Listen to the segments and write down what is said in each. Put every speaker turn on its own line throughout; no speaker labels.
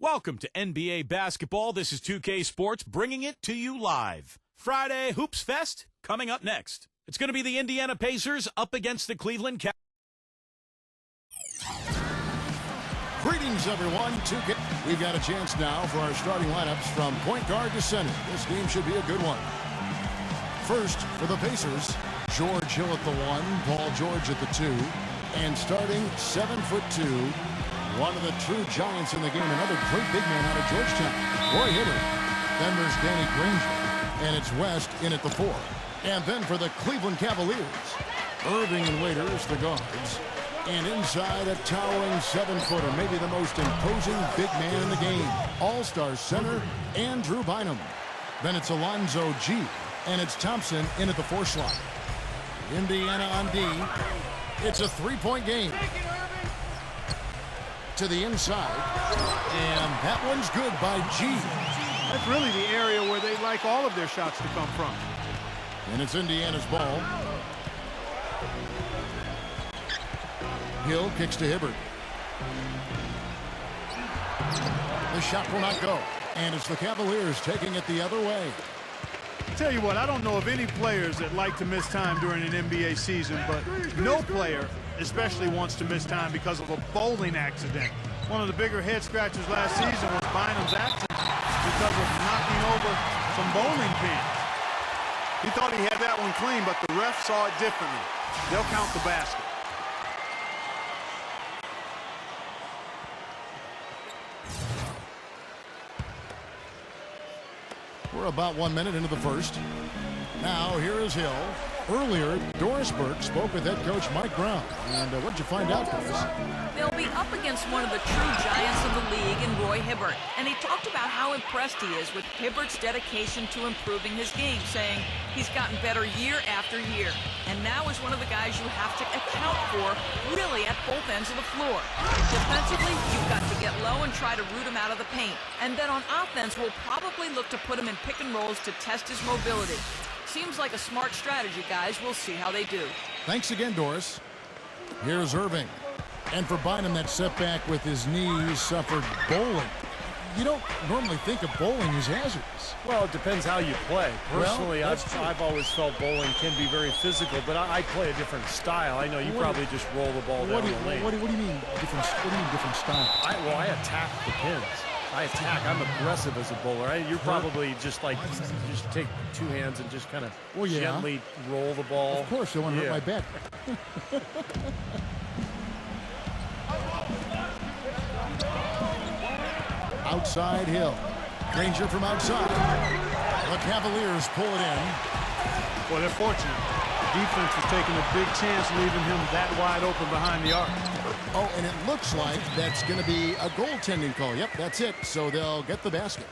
Welcome to NBA Basketball. This is 2K Sports bringing it to you live. Friday Hoops Fest coming up next. It's going to be the Indiana Pacers up against the Cleveland Cavaliers.
Greetings, everyone. We've got a chance now for our starting lineups from point guard to center. This game should be a good one. First, for the Pacers, George Hill at the 1, Paul George at the 2, and starting 7'2", one of the true giants in the game, another great big man out of Georgetown, Roy Hibbert. Then there's Danny Granger, and it's West in at the 4. And then for the Cleveland Cavaliers, Irving and Waiters, the guards. And inside, a towering 7-footer, maybe the most imposing big man in the game, all-star center, Andrew Bynum. Then it's Alonzo G, and it's Thompson in at the 4 slot. Indiana on D. It's a three-point game. To the inside, and that one's good by G.
That's really the area where they like all of their shots to come from.
And it's Indiana's ball. Hill kicks to Hibbert. The shot will not go, and it's the Cavaliers taking it the other way.
Tell you what, I don't know of any players that like to miss time during an NBA season, but no player especially wants to miss time because of a bowling accident. One of the bigger head scratchers last season was Bynum's accident because of knocking over some bowling pins. He thought he had that one clean, but the ref saw it differently. They'll count the basket.
We're about 1 minute into the first. Now, here is Hill. Earlier, Doris Burke spoke with head coach Mike Brown. And what'd you find out, Doris?
They'll be up against one of the true giants of the league in Roy Hibbert. And he talked about how impressed he is with Hibbert's dedication to improving his game, saying he's gotten better year after year. And now is one of the guys you have to account for, really, at both ends of the floor. Defensively, you've got to get low and try to root him out of the paint. And then on offense, we'll probably look to put him in pick and rolls to test his mobility. Seems like a smart strategy, guys. We'll see how they do.
Thanks again, Doris. Here's Irving. And for Bynum, that setback with his knee suffered bowling. You don't normally think of bowling as hazardous.
Well, it depends how you play. Personally,
well,
I've always felt bowling can be very physical, but I play a different style. I know you probably just roll the ball down the lane.
What do you mean different? What do you mean different style?
I attack the pins. I attack. I'm aggressive as a bowler. You're probably just take two hands and just kind of gently roll the ball.
Of course, I want to hurt my back. Outside Hill. Granger from outside. The Cavaliers pull it in.
Well, they're fortunate. The defense was taking a big chance leaving him that wide open behind the arc.
Oh, and it looks like that's going to be a goaltending call. Yep, that's it. So they'll get the basket.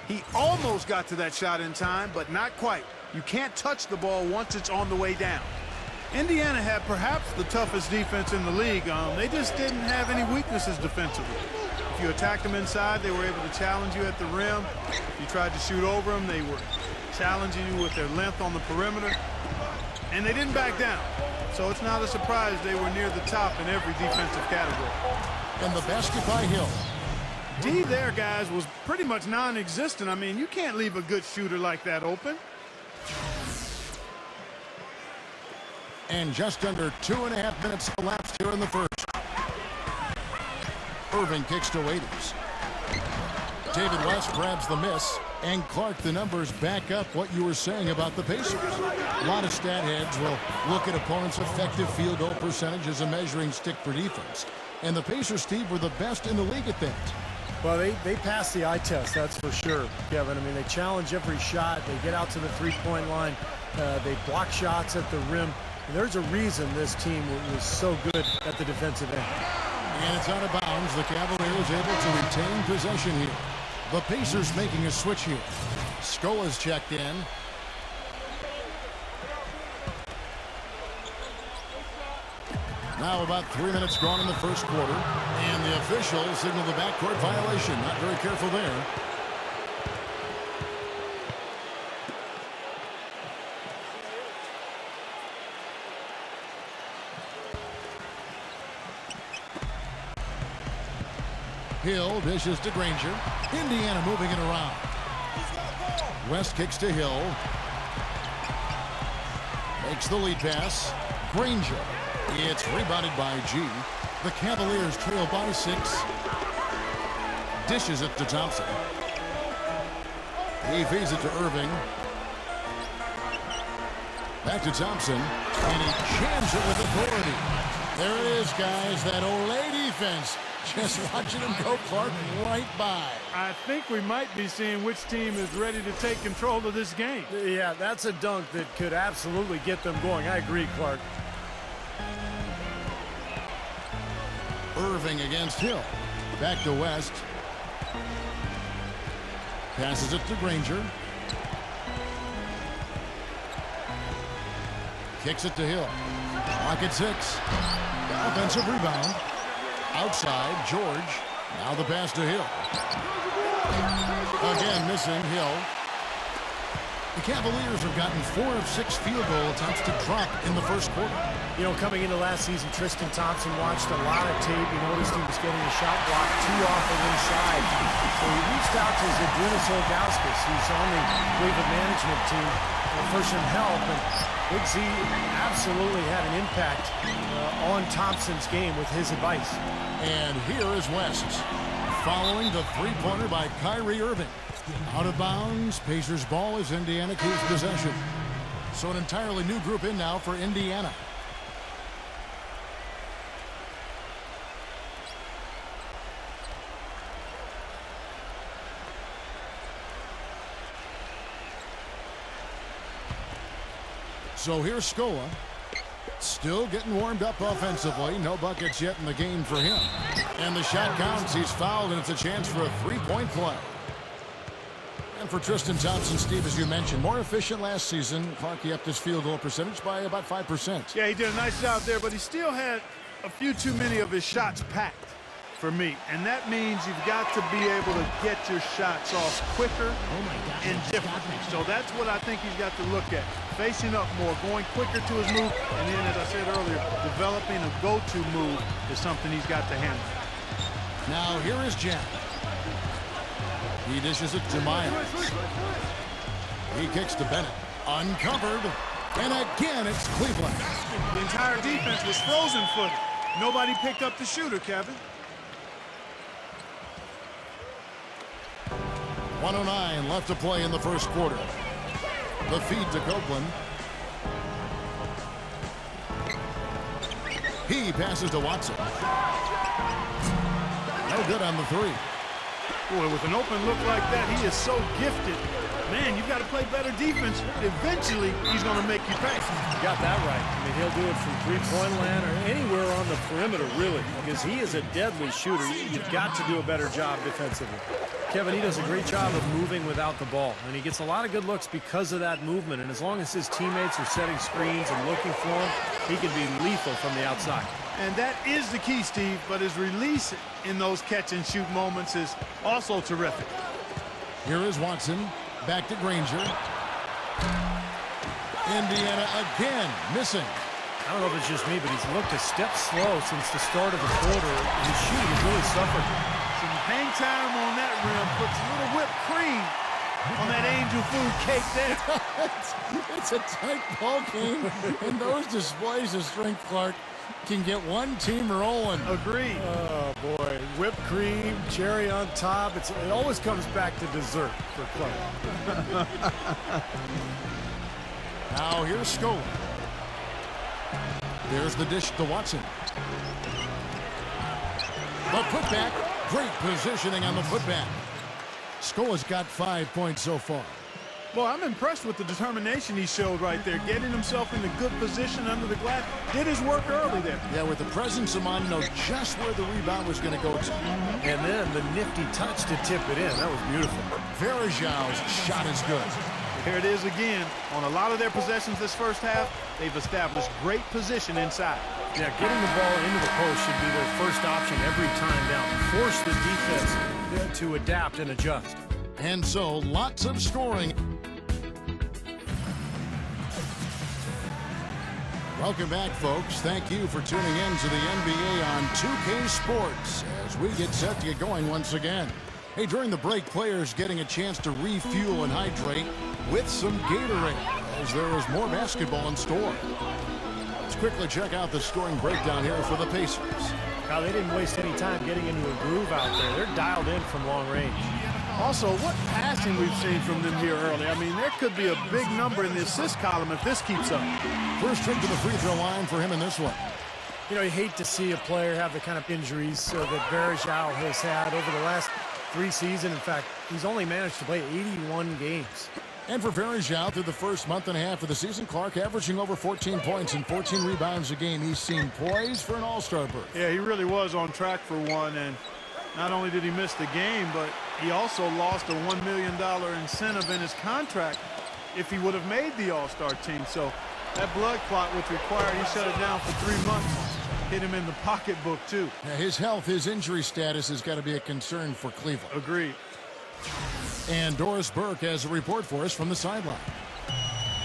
He almost got to that shot in time, but not quite. You can't touch the ball once it's on the way down. Indiana had perhaps the toughest defense in the league. They just didn't have any weaknesses defensively. If you attacked them inside, they were able to challenge you at the rim. If you tried to shoot over them, they were challenging you with their length on the perimeter. And they didn't back down. So it's not a surprise they were near the top in every defensive category.
And the basket by Hill.
D there, guys, was pretty much non-existent. I mean, you can't leave a good shooter like that open.
And just under 2.5 minutes elapsed here in the first. Irving kicks to Waiters. David West grabs the miss. And Clark, the numbers back up what you were saying about the Pacers. A lot of stat heads will look at opponents' effective field goal percentage as a measuring stick for defense. And the Pacers, Steve, were the best in the league at that.
Well, they passed the eye test, that's for sure, Kevin. I mean, they challenge every shot. They get out to the three-point line. They block shots at the rim. And there's a reason this team was so good at the defensive end.
And it's out of bounds. The Cavaliers able to retain possession here. The Pacers making a switch here. Scola's checked in. Now about 3 minutes gone in the first quarter. And the officials signal the backcourt violation. Not very careful there. Hill dishes to Granger. Indiana moving it around. West kicks to Hill. Makes the lead pass. Granger. It's rebounded by G. The Cavaliers trail by 6. Dishes it to Thompson. He feeds it to Irving. Back to Thompson. And he jams it with authority. There it is, guys. That Olay defense. Just watching him go, Clark, right by.
I think we might be seeing which team is ready to take control of this game.
Yeah, that's a dunk that could absolutely get them going. I agree, Clark.
Irving against Hill. Back to West. Passes it to Granger. Kicks it to Hill. Clock at 6. Offensive rebound. Outside, George. Now the pass to Hill. Again missing Hill. The Cavaliers have gotten 4 of 6 field goal attempts to drop in the first quarter.
You know, coming into last season, Tristan Thompson watched a lot of tape. He noticed he was getting a shot block too often inside. So he reached out to Zydrunas Ilgauskas, who's on the Cleveland management team, for some help. And Big Z absolutely had an impact on Thompson's game with his advice.
And here is West, following the three-pointer by Kyrie Irving. Out of bounds, Pacers ball as Indiana keeps possession. So an entirely new group in now for Indiana. So here's Scola. Still getting warmed up offensively. No buckets yet in the game for him. And the shot counts. He's fouled, and it's a chance for a three-point play. And for Tristan Thompson, Steve, as you mentioned, more efficient last season. Clark upped his field goal percentage by about 5%.
Yeah, he did a nice job there, but he still had a few too many of his shots packed for me. And that means you've got to be able to get your shots off quicker and differently. So that's what I think he's got to look at. Facing up more, going quicker to his move, and then, as I said earlier, developing a go-to move is something he's got to handle.
Now here is Jack. He dishes it to Myers. He kicks to Bennett. Uncovered. And again, it's Cleveland.
The entire defense was frozen-footed. Nobody picked up the shooter, Kevin.
1:09 left to play in the first quarter. The feed to Copeland. He passes to Watson. No good on the 3.
Boy, with an open look like that, he is so gifted. Man, you've got to play better defense. Eventually, he's going to make you pay.
You got that right. I mean, he'll do it from three-point land or anywhere on the perimeter, really, because he is a deadly shooter. You've got to do a better job defensively. Kevin, he does a great job of moving without the ball, and he gets a lot of good looks because of that movement. And as long as his teammates are setting screens and looking for him, he can be lethal from the outside.
And that is the key, Steve, but his release in those catch-and-shoot moments is also terrific.
Here is Watson. Back to Granger. Indiana again missing.
I don't know if it's just me, but he's looked a step slow since the start of the quarter. His shooting has really suffered.
Some hang time on that rim puts a little whipped cream on that angel food cake there.
It's a tight ball game, and those displays of strength, Clark, can get one team rolling.
Agreed.
Oh, boy. Whipped cream, cherry on top. It always comes back to dessert for Clark.
Now here's Scola. There's the dish to Watson. The putback. Great positioning on the putback. Scola's got 5 points so far.
Well, I'm impressed with the determination he showed right there, getting himself in a good position under the glass. Did his work early there.
Yeah, with the presence of mind, know just where the rebound was going to go to.
And then the nifty touch to tip it in. That was beautiful.
Verajau's shot is good.
Here it is again. On a lot of their possessions this first half, they've established great position inside.
Yeah, getting the ball into the post should be their first option every time down. Force the defense to adapt and adjust.
And so, lots of scoring. Welcome back, folks. Thank you for tuning in to the NBA on 2K Sports as as we get set to get going once again. Hey, during the break, players getting a chance to refuel and hydrate with some Gatorade as there is more basketball in store. Let's quickly check out the scoring breakdown here for the Pacers.
Now, they didn't waste any time getting into a groove out there. They're dialed in from long range.
Also, what passing we've seen from them here early. I mean, there could be a big number in the assist column if this keeps up.
First trip to the free throw line for him in this one.
You know, you hate to see a player have the kind of injuries that Varejao has had over the last 3 seasons. In fact, he's only managed to play 81 games.
And for Varejao, through the first month and a half of the season, Clark averaging over 14 points and 14 rebounds a game. He's seen poised for an all-star berth.
Yeah, he really was on track for one, and not only did he miss the game, but he also lost a $1 million incentive in his contract if he would have made the all-star team. So that blood clot, which required he shut it down for 3 months, hit him in the pocketbook, too.
Now, his health, his injury status has got to be a concern for Cleveland.
Agreed.
And Doris Burke has a report for us from the sideline.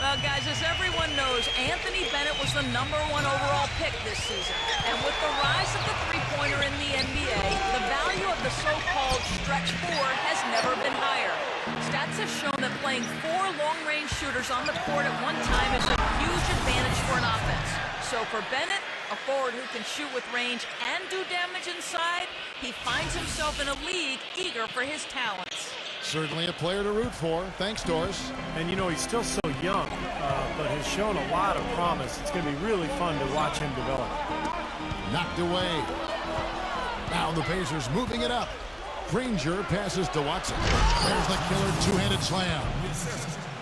Well, guys, as everyone knows, Anthony Bennett was the #1 overall pick this season. And with the rise of the three-pointer in the NBA, the value of the so-called stretch four has never been higher. Stats have shown that playing 4 long-range shooters on the court at one time is a huge advantage for an offense. So for Bennett, a forward who can shoot with range and do damage inside, he finds himself in a league eager for his talents.
Certainly a player to root for. Thanks, Doris.
And, you know, he's still so young, but has shown a lot of promise. It's going to be really fun to watch him develop.
Knocked away. Now the Pacers moving it up. Granger passes to Watson. There's the killer two-handed slam.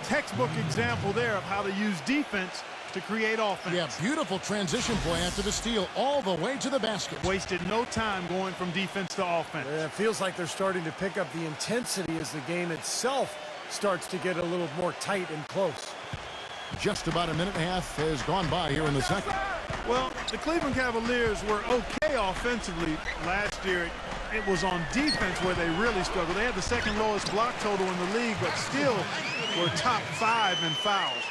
Textbook example there of how to use defense to create offense.
Yeah, beautiful transition play after the steal all the way to the basket.
Wasted no time going from defense to offense.
It feels like they're starting to pick up the intensity as the game itself starts to get a little more tight and close.
Just about a minute and a half has gone by here in the second.
Well, the Cleveland Cavaliers were okay offensively last year. It was on defense where they really struggled. They had the second lowest block total in the league, but still were top 5 in fouls.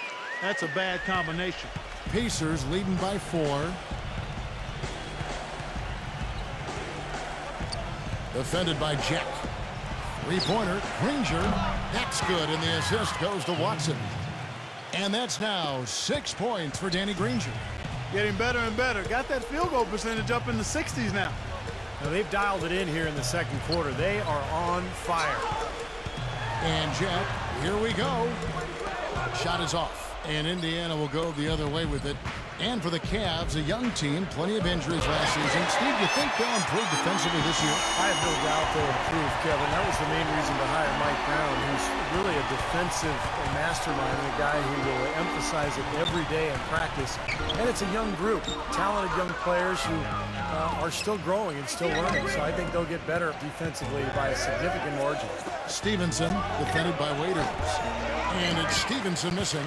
That's a bad combination.
Pacers leading by 4. Defended by Jack. Three-pointer, Granger. That's good, and the assist goes to Watson. And that's now 6 points for Danny Granger.
Getting better and better. Got that field goal percentage up in the 60s now.
Now they've dialed it in here in the second quarter. They are on fire.
And Jack, here we go. Shot is off. And Indiana will go the other way with it. And for the Cavs, a young team, plenty of injuries last season. Steve, you think they'll improve defensively this year?
I have no doubt they'll improve, Kevin. That was the main reason to hire Mike Brown, who's really a defensive mastermind and a guy who will emphasize it every day in practice. And it's a young group, talented young players who are still growing and still learning. So I think they'll get better defensively by a significant margin.
Stevenson, defended by Waiters. And it's Stevenson missing.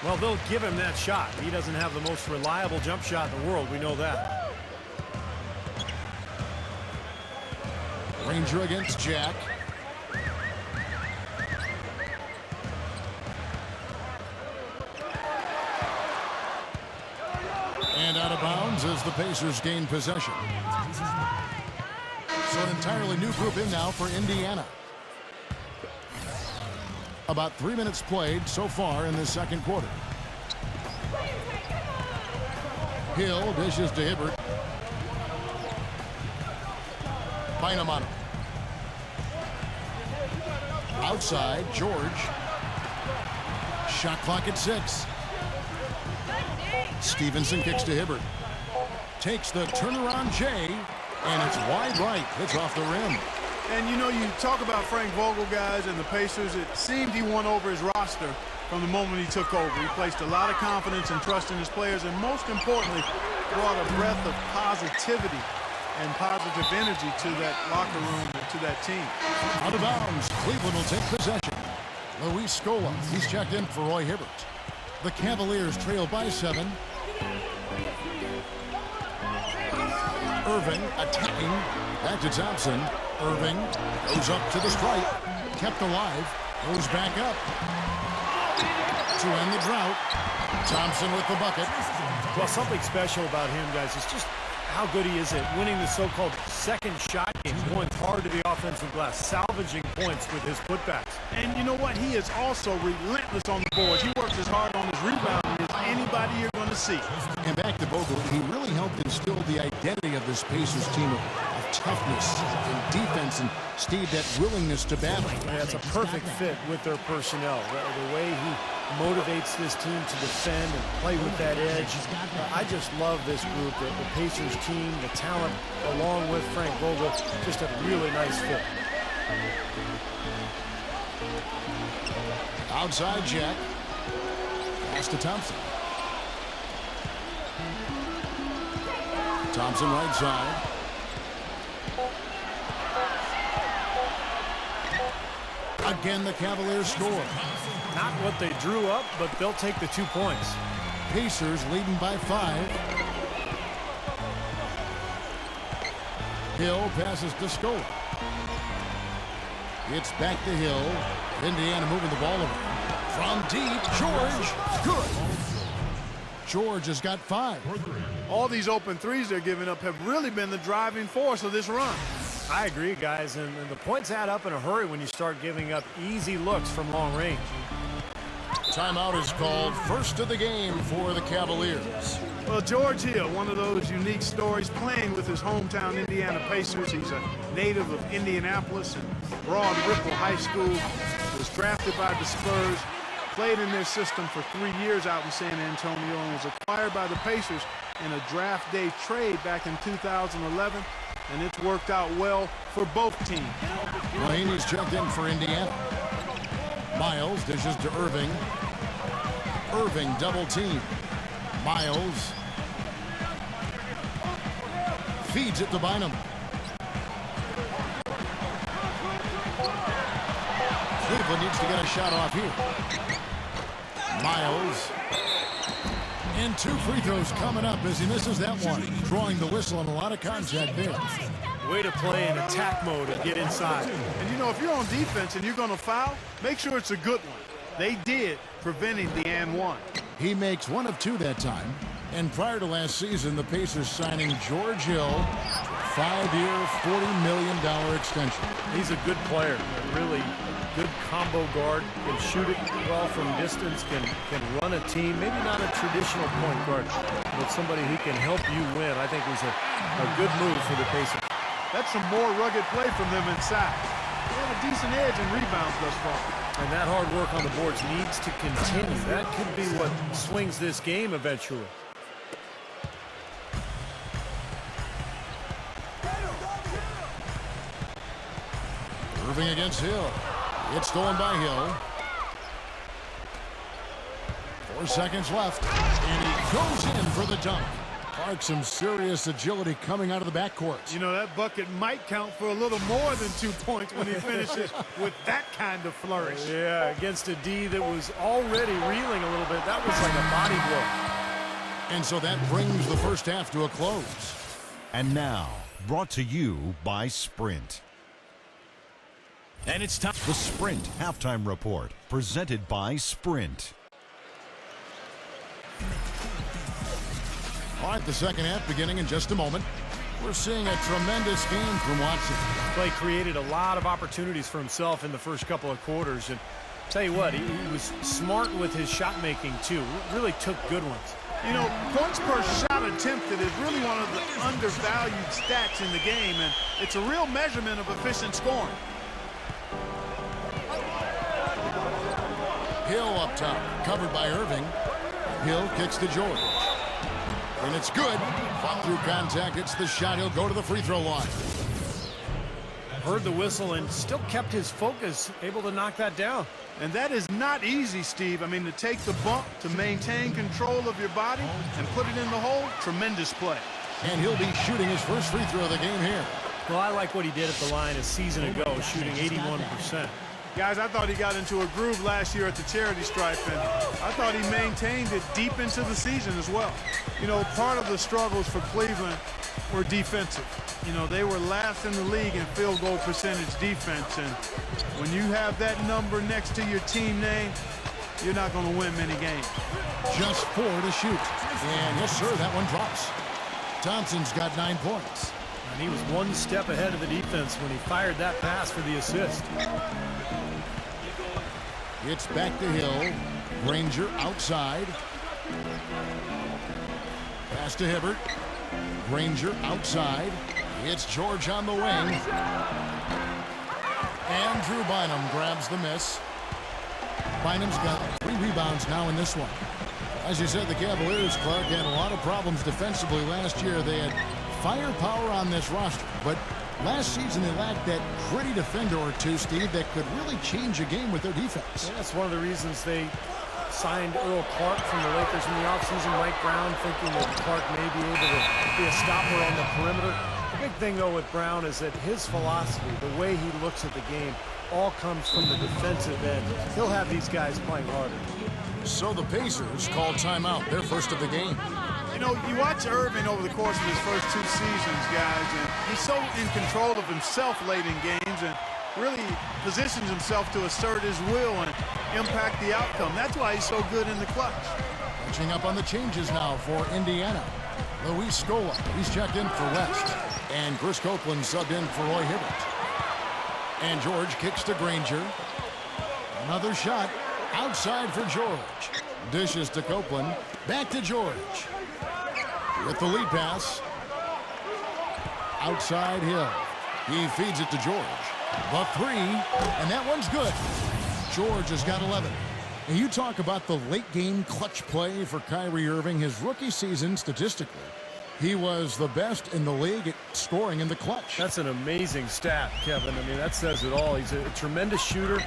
Well, they'll give him that shot. He doesn't have the most reliable jump shot in the world. We know that.
Granger against Jack. And out of bounds as the Pacers gain possession. So an entirely new group in now for Indiana. About 3 minutes played so far in the second quarter. Hill dishes to Hibbert. Bynum on him. Outside, George. Shot clock at 6. Stevenson kicks to Hibbert. Takes the turnaround J, and it's wide right. It's off the rim.
And, you know, you talk about Frank Vogel, guys, and the Pacers. It seemed he won over his roster from the moment he took over. He placed a lot of confidence and trust in his players, and most importantly, brought a breath of positivity and positive energy to that locker room and to that team.
Out of bounds, Cleveland will take possession. Luis Scola, he's checked in for Roy Hibbert. The Cavaliers trail by 7. Irving attacking. Back to Thompson. Irving goes up to the stripe. Kept alive. Goes back up. To end the drought. Thompson with the bucket.
Well, something special about him, guys, is just how good he is at winning the so-called second shot game, going hard to the offensive glass, salvaging points with his putbacks.
And you know what? He is also relentless on the boards. He works as hard on his rebounding as anybody you're going to see.
And back to Vogel, he really helped instill the identity of this Pacers team of toughness and defense, and Steve, that willingness to battle.
Yeah, it's a perfect fit with their personnel. The way he motivates this team to defend and play with that edge. I just love this group, the Pacers team, the talent, along with Frank Vogel. Just a really nice fit.
Outside Jack. Pass to Thompson. Thompson right side. Again, the Cavaliers score.
Not what they drew up, but they'll take the 2 points.
Pacers leading by 5. Hill passes to Scola. It's back to Hill. Indiana moving the ball over. From deep, George, good. George has got 5.
All these open threes they're giving up have really been the driving force of this run.
I agree, guys, and the points add up in a hurry when you start giving up easy looks from long range.
Timeout is called. First of the game for the Cavaliers.
Well, George Hill, one of those unique stories, playing with his hometown Indiana Pacers. He's a native of Indianapolis and Broad Ripple High School. Was drafted by the Spurs, played in their system for 3 years out in San Antonio, and was acquired by the Pacers in a draft day trade back in 2011. And it's worked out well for both teams.
Mahaney's checked in for Indiana. Miles dishes to Irving. Irving double team. Miles feeds it to Bynum. Cleveland needs to get a shot off here. Miles. And 2 free throws coming up as he misses that one. Drawing the whistle and a lot of contact there.
Way to play in attack mode and get inside.
And you know, if you're on defense and you're going to foul, make sure it's a good one. They did, preventing the and one.
He makes 1 of 2 that time. And prior to last season, the Pacers signing George Hill, 5-year, $40 million extension.
He's a good player, a really good combo guard, can shoot it well from distance, can run a team, maybe not a traditional point guard, but somebody who can help you win. I think was a good move for the Pacers.
That's some more rugged play from them inside. They have a decent edge in rebounds thus far.
And that hard work on the boards needs to continue. That could be what swings this game eventually.
Irving against Hill. It's stolen by Hill. 4 seconds left. And he goes in for the dunk. Clark, some serious agility coming out of the backcourt.
You know, that bucket might count for a little more than 2 points when he finishes with that kind of flourish.
Yeah, against a D that was already reeling a little bit. That was like a body blow.
And so that brings the first half to a close.
And now, brought to you by Sprint.
And it's time.
The Sprint Halftime Report, presented by Sprint.
All right, the second half beginning in just a moment. We're seeing a tremendous game from Watson.
Clay created a lot of opportunities for himself in the first couple of quarters. And tell you what, he was smart with his shot making, too. Really took good ones.
You know, points per shot attempted is really one of the undervalued stats in the game, and it's a real measurement of efficient scoring.
Hill up top, covered by Irving. Hill kicks to George. And it's good. Fought through contact. It's the shot. He'll go to the free throw line.
Heard the whistle and still kept his focus, able to knock that down.
And that is not easy, Steve. I mean, to take the bump, to maintain control of your body, and put it in the hole, tremendous play.
And he'll be shooting his first free throw of the game here.
Well, I like what he did at the line a season ago, shooting 81%.
Guys, I thought he got into a groove last year at the charity stripe, and I thought he maintained it deep into the season as well. You know, part of the struggles for Cleveland were defensive. You know, they were last in the league in field goal percentage defense, and when you have that number next to your team name, you're not going to win many games.
Just 4 to shoot. And yes, sir, that one drops. Thompson's got 9 points.
And he was one step ahead of the defense when he fired that pass for the assist.
It's back to Hill. Granger outside. Pass to Hibbert. Granger outside. It's George on the wing. Andrew Bynum grabs the miss. Bynum's got 3 rebounds now in this one. As you said, the Cavaliers, Clark, had a lot of problems defensively last year. They had firepower on this roster, but last season they lacked that gritty defender or two, Steve, that could really change a game with their defense.
Yeah, that's one of the reasons they signed Earl Clark from the Lakers in the offseason. Mike Brown thinking that Clark may be able to be a stopper on the perimeter. The big thing, though, with Brown is that his philosophy, the way he looks at the game, all comes from the defensive end. He'll have these guys playing harder.
So the Pacers call timeout, their first of the game.
You know, you watch Irving over the course of his first 2 seasons, guys, and he's so in control of himself late in games and really positions himself to assert his will and impact the outcome. That's why he's so good in the clutch.
Catching up on the changes now for Indiana. Luis Scola, he's checked in for West. And Chris Copeland subbed in for Roy Hibbert. And George kicks to Granger. Another shot outside for George. Dishes to Copeland. Back to George. With the lead pass. Outside Hill. He feeds it to George. The 3, and that one's good. George has got 11. And you talk about the late game clutch play for Kyrie Irving. His rookie season, statistically, he was the best in the league at scoring in the clutch.
That's an amazing stat, Kevin. I mean, that says it all. He's a tremendous shooter.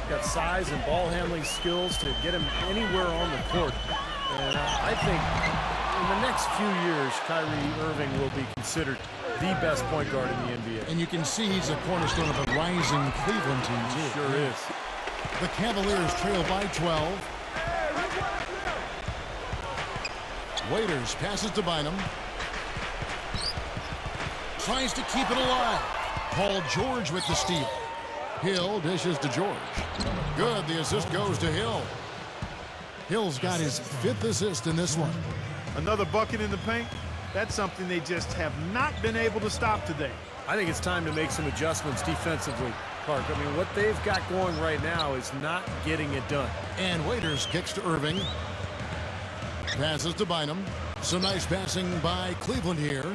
Got size and ball handling skills to get him anywhere on the court. And I think in the next few years, Kyrie Irving will be considered the best point guard in the NBA.
And you can see he's a cornerstone of a rising Cleveland team, too.
Sure is.
The Cavaliers trail by 12. Waiters passes to Bynum. Tries to keep it alive. Paul George with the steal. Hill dishes to George. Good. The assist goes to Hill. Hill's got his 5th assist in this one.
Another bucket in the paint. That's something they just have not been able to stop today.
I think it's time to make some adjustments defensively, Clark. I mean, what they've got going right now is not getting it done.
And Waiters kicks to Irving. Passes to Bynum. Some nice passing by Cleveland here.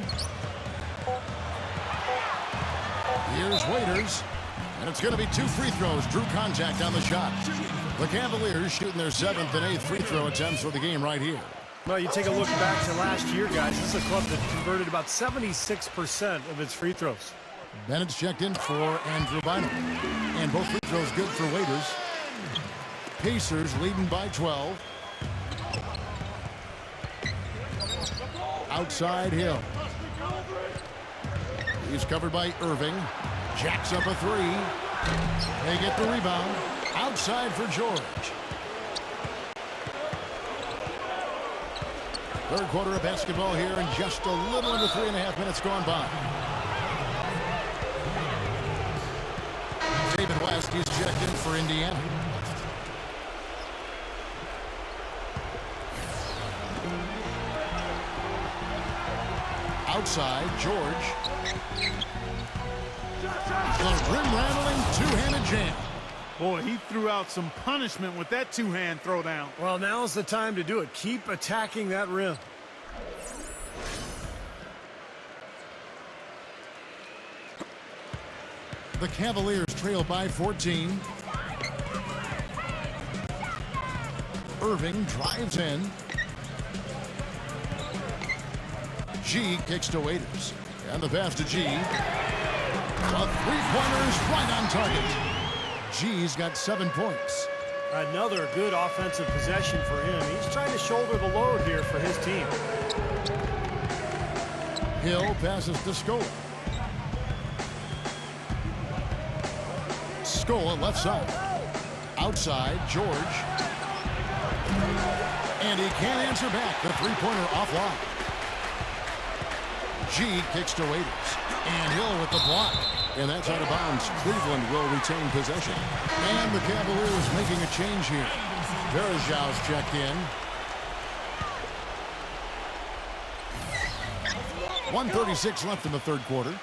Here's Waiters. And it's going to be 2 free throws. Drew contact on the shot. The Cavaliers shooting their 7th and 8th free throw attempts for the game right here.
Well, you take a look back to last year, guys. This is a club that converted about 76% of its free throws.
Bennett's checked in for Andrew Bynum. And both free throws good for Waiters. Pacers leading by 12. Outside Hill. He's covered by Irving. Jacks up a 3. They get the rebound. Outside for George. Third quarter of basketball here, and just a little under 3.5 minutes gone by. David West, he's checked in for Indiana. Outside, George. The rim-rattling two-handed jam.
Boy, he threw out some punishment with that 2-hand throwdown.
Well, now's the time to do it. Keep attacking that rim.
The Cavaliers trail by 14. Irving drives in. G kicks to Waiters. And the pass to G. The three-pointers right on target. G's got 7 points.
Another good offensive possession for him. He's trying to shoulder the load here for his team.
Hill passes to Scola. Scola left side. Outside, George. And he can't answer back. The three-pointer offline. G kicks to Waiters. And Hill with the block. And that's out of bounds. Cleveland will retain possession. And the Cavaliers making a change here. Verajau's checked in. 1:36 left in the third quarter.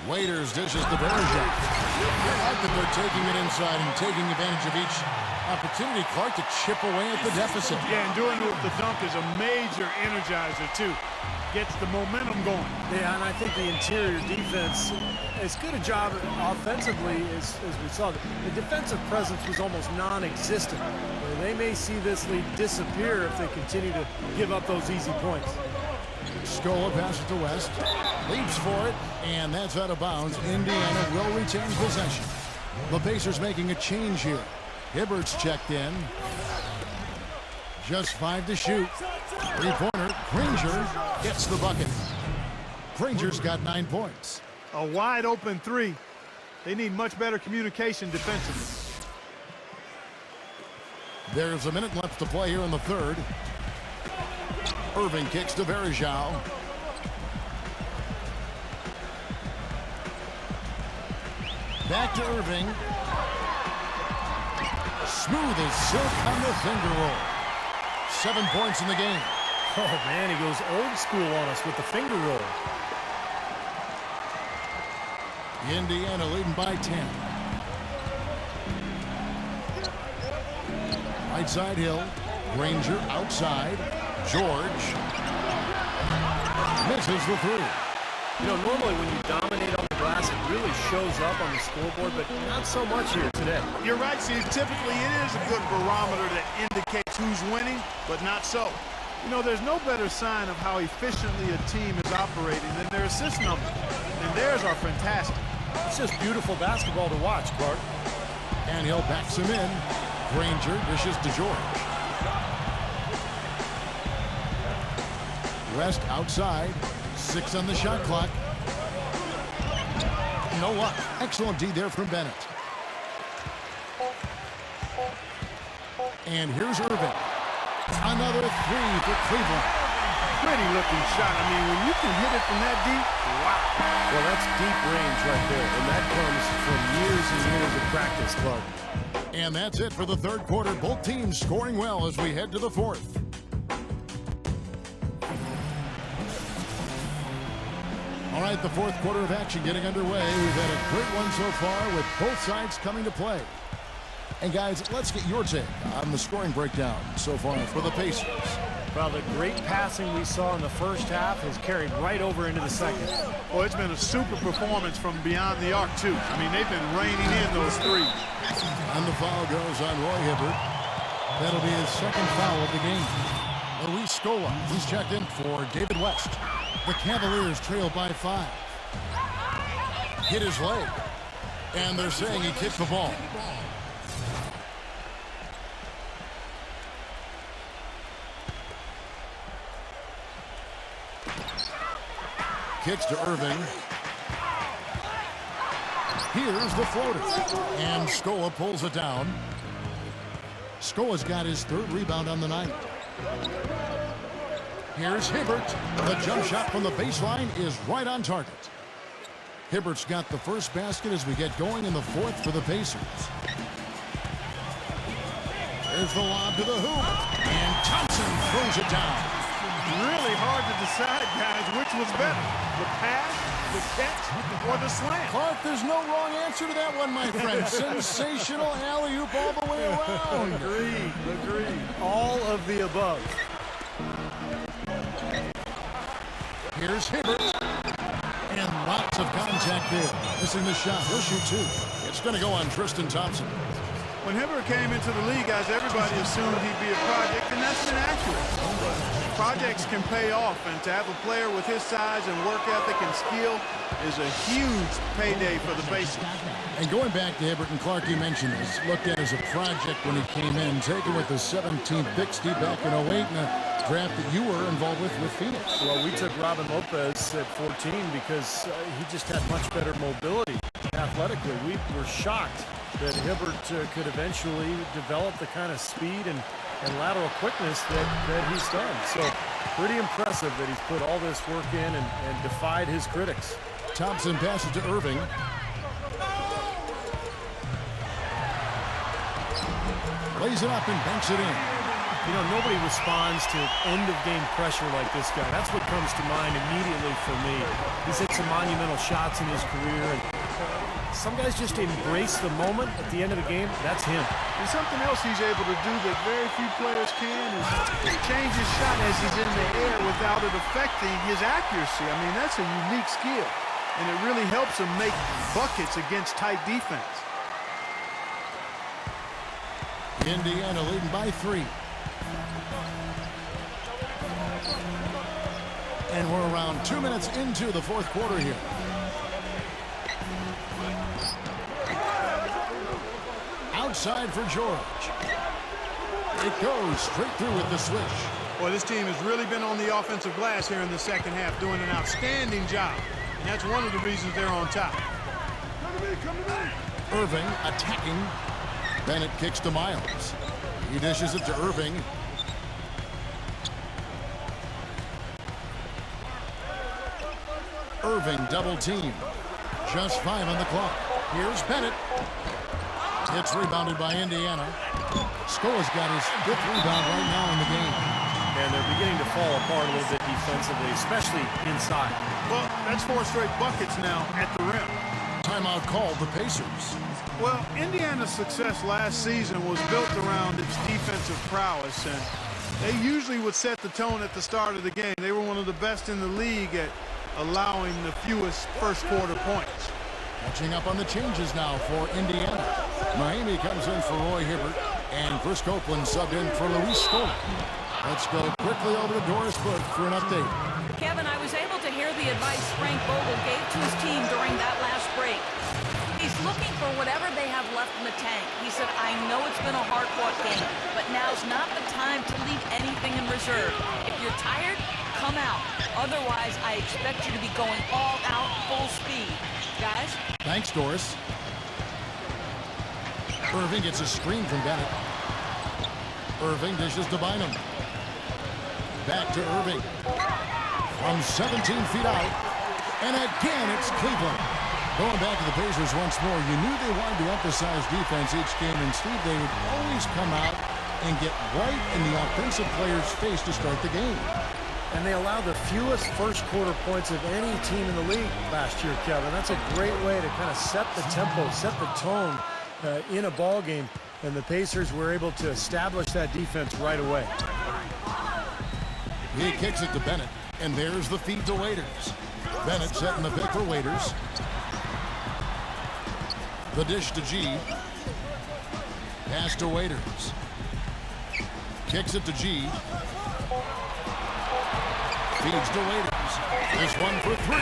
Waiters dishes to Bergeron. I like that they're taking it inside and taking advantage of each opportunity, Clark, to chip away at the deficit.
Yeah, and doing it with the dunk is a major energizer, too. Gets the momentum going.
Yeah, and I think the interior defense, as good a job offensively as we saw, the defensive presence was almost non-existent. They may see this lead disappear if they continue to give up those easy points.
Scola passes to West, leaps for it, and that's out of bounds. Indiana will retain possession. The Pacers making a change here. Hibbert's checked in. Just 5 to shoot. Three-pointer. Granger gets the bucket. Granger's got 9 points.
A wide open three. They need much better communication defensively.
There's a minute left to play here in the third. Irving kicks to Bergeron. Back to Irving. Smooth as silk on the finger roll. 7 points in the game.
Oh, man, he goes old school on us with the finger roll.
Indiana leading by 10. Right side Hill. Granger outside. George misses the three.
You know, normally when you dominate on the glass, it really shows up on the scoreboard, but not so much here today.
You're right, Steve. Typically, it is a good barometer that indicates who's winning, but not so. You know, there's no better sign of how efficiently a team is operating than their assist numbers. And theirs are fantastic.
It's just beautiful basketball to watch, Clark.
And Hill backs him in. Granger dishes to George. West outside. 6 on the shot clock. No luck. Excellent D there from Bennett. And here's Irving. Another 3 for Cleveland.
Pretty looking shot. I mean, when you can hit it from that deep, wow.
Well, that's deep range right there, and that comes from years and years of practice, Clark.
And that's it for the third quarter. Both teams scoring well as we head to the fourth. All right, the fourth quarter of action getting underway. We've had a great one so far with both sides coming to play. And guys, let's get your take on the scoring breakdown so far for the Pacers.
Well, the great passing we saw in the first half has carried right over into the second.
Well, it's been a super performance from beyond the arc, too. I mean, they've been raining in those threes.
And the foul goes on Roy Hibbert. That'll be his second foul of the game. Luis Scola, he's checked in for David West. The Cavaliers trail by 5. Hit his leg. And they're saying he kicked the ball. Kicks to Irving. Here's the floater. And Scola pulls it down. Scola's got his 3rd rebound on the night. Here's Hibbert. The jump shot from the baseline is right on target. Hibbert's got the first basket as we get going in the fourth for the Pacers. There's the lob to the hoop. And Thompson throws it down.
Really hard to decide, guys, which was better. The pass, the catch, or the slam.
Clark, there's no wrong answer to that one, my friend. Sensational alley-oop all the way around.
Agreed. All of the above.
Here's Hibbert. And lots of contact there. Missing the shot. He'll shoot 2. It's going to go on Tristan Thompson.
When Hibbert came into the league, guys, everybody assumed he'd be a project, and that's been accurate. Projects can pay off, and to have a player with his size and work ethic and skill is a huge payday for the Pacers.
And going back to Hibbert, and Clark, you mentioned this, looked at as a project when he came in, taken with the 17th pick, Steve, back in 08, in a draft that you were involved with Phoenix.
Well, we took Robin Lopez at 14 because he just had much better mobility athletically. We were shocked that Hibbert could eventually develop the kind of speed and lateral quickness that he's done. So pretty impressive that he's put all this work in and defied his critics.
Thompson passes to Irving. Lays it up and banks it in.
You know, nobody responds to end-of-game pressure like this guy. That's what comes to mind immediately for me. He's hit some monumental shots in his career, and some guys just embrace the moment at the end of the game. That's him.
And something else he's able to do that very few players can is change his shot as he's in the air without it affecting his accuracy. I mean, that's a unique skill, and it really helps him make buckets against tight defense.
Indiana leading by 3. And we're around 2 minutes into the fourth quarter here. Outside for George. It goes straight through with the switch.
Well, this team has really been on the offensive glass here in the second half, doing an outstanding job. And that's one of the reasons they're on top.
Irving attacking. Bennett kicks to Miles. He dishes it to Irving. Irving double team. Just 5 on the clock. Here's Bennett. It's rebounded by Indiana. Scoa's got his 5th rebound right now in the game.
And they're beginning to fall apart a little bit defensively, especially inside.
Well, that's 4 straight buckets now at the rim.
Timeout called the Pacers.
Well, Indiana's success last season was built around its defensive prowess, and they usually would set the tone at the start of the game. They were one of the best in the league at allowing the fewest first quarter points.
Catching up on the changes now for Indiana. Miami comes in for Roy Hibbert, and Chris Copeland subbed in for Luis Scola. Let's go quickly over to Doris Burke for an update.
Kevin, I was able to hear the advice Frank Vogel gave to his team during that last break. He's looking for whatever they have left in the tank. He said, I know it's been a hard-fought game, but now's not the time to leave anything in reserve. If you're tired, come out. Otherwise, I expect you to be going all out, full speed. Guys?
Thanks, Doris. Irving gets a screen from Bennett. Irving dishes to Bynum. Back to Irving. From 17 feet out. And again, it's Cleveland. Going back to the Pacers once more, you knew they wanted to emphasize defense each game, and Steve, they would always come out and get right in the offensive player's face to start the game.
And they allow the fewest first quarter points of any team in the league last year, Kevin. That's a great way to kind of set the tempo, set the tone in a ball game. And the Pacers were able to establish that defense right away.
He kicks it to Bennett, and there's the feed to Waiters. Bennett setting the pick for Waiters. The dish to G. Pass to Waiters. Kicks it to G. Feeds to Waiters. This one for 3.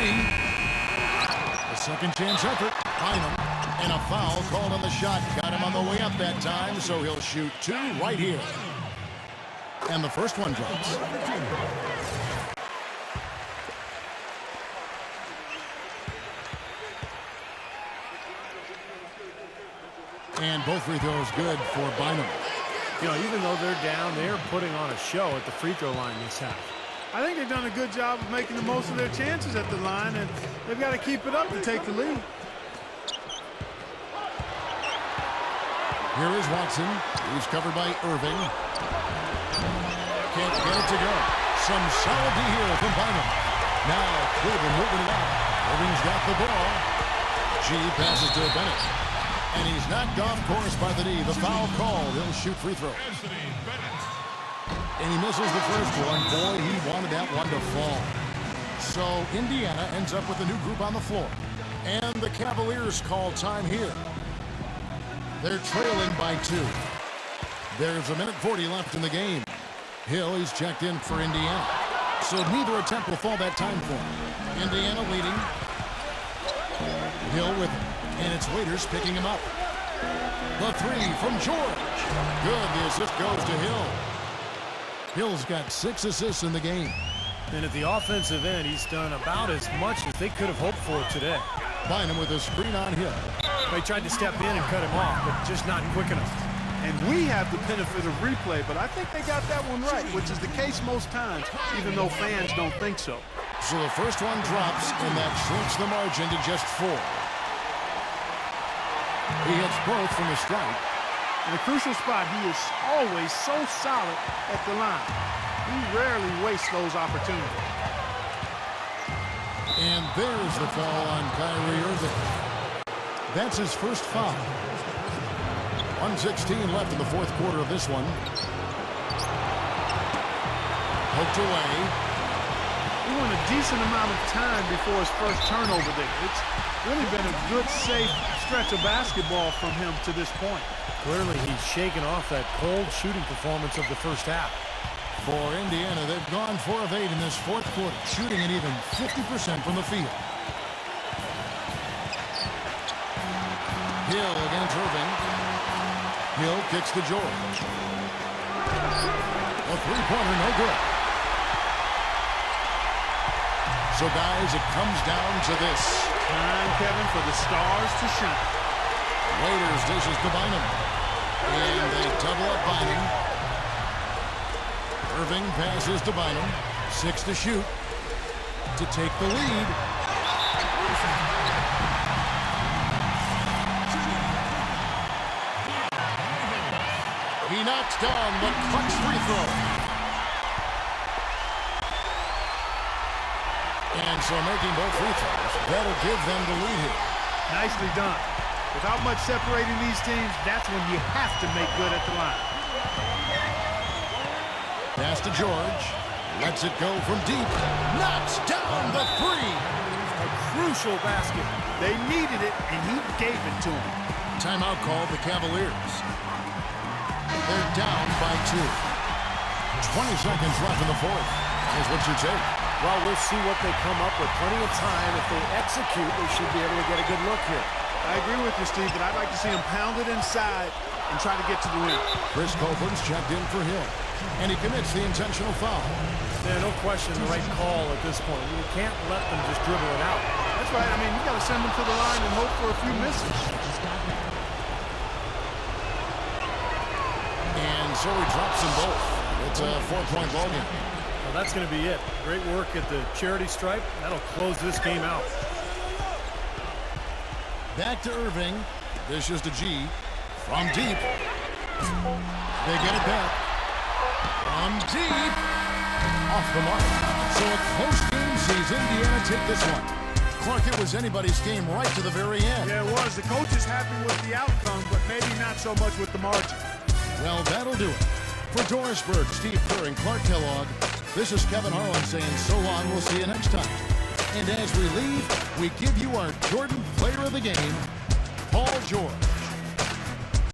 A second chance effort. Bynum. And a foul called on the shot. Got him on the way up that time, so he'll shoot 2 right here. And the first one drops. And both free throws good for Bynum.
You know, even though they're down, they're putting on a show at the free throw line this half.
I think they've done a good job of making the most of their chances at the line, and they've got to keep it up to take the lead.
Here is Watson. He's covered by Irving. Can't get it to go. Some solid D here from Bynum. Now Cleveland moving it out. Irving's got the ball. G passes to Bennett. And he's knocked off course by the D. The foul called. He'll shoot free throw. And he misses the first one. Boy, he wanted that one to fall. So Indiana ends up with a new group on the floor. And the Cavaliers call time here. They're trailing by 2. There's 1:40 left in the game. Hill, he's checked in for Indiana. So neither attempt will fall that time for him. Indiana leading. Hill with, and it's Waiters picking him up. The 3 from George. Good, the assist goes to Hill. Hill's got 6 assists in the game.
And at the offensive end, he's done about as much as they could have hoped for today.
Bynum with a screen on Hill.
They tried to step in and cut him off, but just not quick enough.
And we have the benefit of replay, but I think they got that one right, which is the case most times, even though fans don't think so.
So the first one drops, and that shrinks the margin to just 4. He hits both from the stripe.
In a crucial spot, he is always so solid at the line. He rarely wastes those opportunities.
And there's the foul on Kyrie Irving. That's his first foul. 1:16 left in the fourth quarter of this one. Poked away.
He went a decent amount of time before his first turnover there. It's really been a good, safe stretch of basketball from him to this point.
Clearly, he's shaken off that cold shooting performance of the first half.
For Indiana, they've gone 4 of 8 in this fourth quarter, shooting at even 50% from the field. Hill against Irving. Hill kicks to George. A three-pointer, no good. So, guys, it comes down to this.
Time, Kevin, for the stars to shine.
Waiters dishes to Bynum. And they double up Bynum. Irving passes to Bynum. 6 to shoot. To take the lead. He knocks down the clutch free throw. And so making both free throws, that'll give them the lead here.
Nicely done. Without much separating these teams, that's when you have to make good at the line.
Pass to George. Lets it go from deep. Knocks down the three.
A crucial basket. They needed it, and he gave it to them.
Timeout called the Cavaliers. They're down by 2. 20 seconds left in the fourth. Here's what you take.
Well, we'll see what they come up with. Plenty of time. If they execute, they should be able to get a good look here.
I agree with you, Steve, but I'd like to see him pound it inside and try to get to the rim.
Chris Colford's checked in for Hill. And he commits the intentional foul.
Yeah, no question, the right call at this point. You can't let them just dribble it out.
That's right. I mean, you got to send them to the line and hope for a few misses.
And so he drops them both. It's a 4-point ball game.
Well, that's going to be it. Great work at the charity stripe. That'll close this game out.
Back to Irving. Dishes to G. From deep. They get it back. From deep. Off the mark. So a close game sees Indiana take this one. Clark, it was anybody's game right to the very end.
Yeah, it was. The coach is happy with the outcome, but maybe not so much with the margin.
Well, that'll do it. For Doris Berg, Steve Kerr, and Clark Kellogg, this is Kevin Harlan saying so long. We'll see you next time. And as we leave, we give you our Jordan Player of the Game, Paul George.